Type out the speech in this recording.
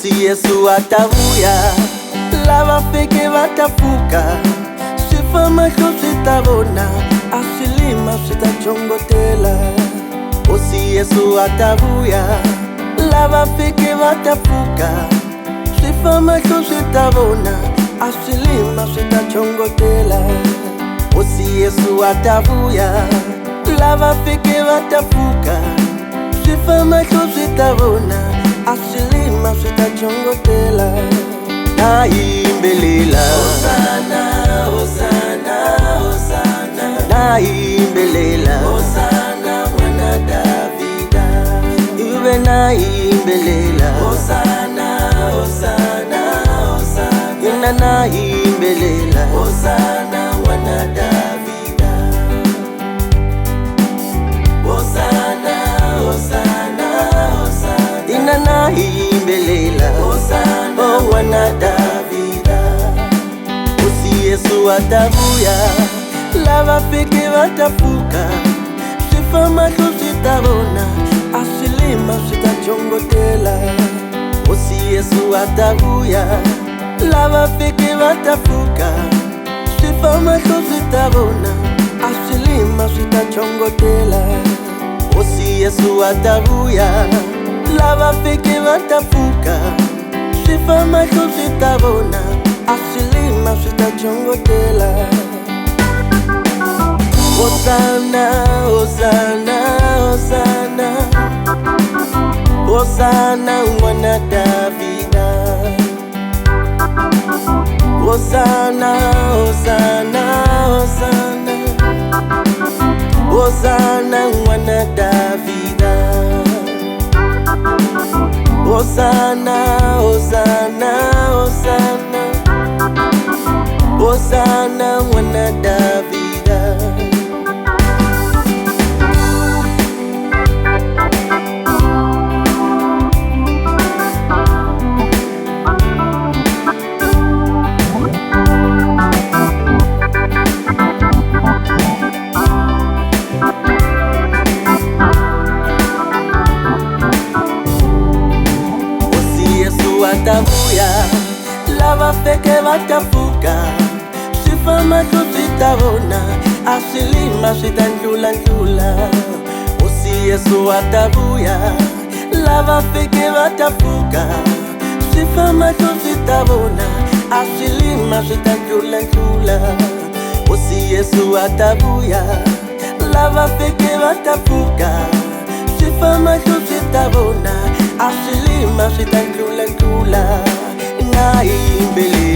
Hosi Yesu atavuya, lava feke watafuka. Sifama sitavona, asilima sitachongotela. Hosi Yesu atavuya, lava feke watafuka. Sifama sitavona, asilima sitachongotela. Hosi Yesu atavuya, lava feke watafuka. Sifama sitavona, asilima sitachongotela. Naimbelela Hosana, Hosana, Hosana. Naimbelela Hosana, mwana Davida. Iwe naimbelela Hosana, Hosana, Hosana. Ina naimbelela Hosana, mwana Davida. Hosana, Hosana, Hosana. Ina naimbelela Hosana, oh mwana Davida. Hosi Yesu atavuya, lava feke watafuka. Sifama sitavona, asilima sitachongotela. Hosi Yesu atavuya, lava feke watafuka. Sifama sitavona, asilima sitachongotela. Hosi Yesu atavuya, lava feke watafuka. Sifama sitavona, asilima sitachongotela. Hosana, Hosana, Hosana. Hosana, mwana Davida. Hosana, Hosana, Hosana. Hosana, mwana Davida. Hosana, Hosana, Hosana. Hosana, mwana Davida. Atavuya, lava feke watafuka. Sifama sitavona, asilima sitanjula. Hosi Yesu atavuya, lava feke watafuka. Sifama sitavona, asilima sitanjula. Hosi Yesu atavuya, lava feke watafuka. Sifama sitavona, asilima sitanjula. Naimbelela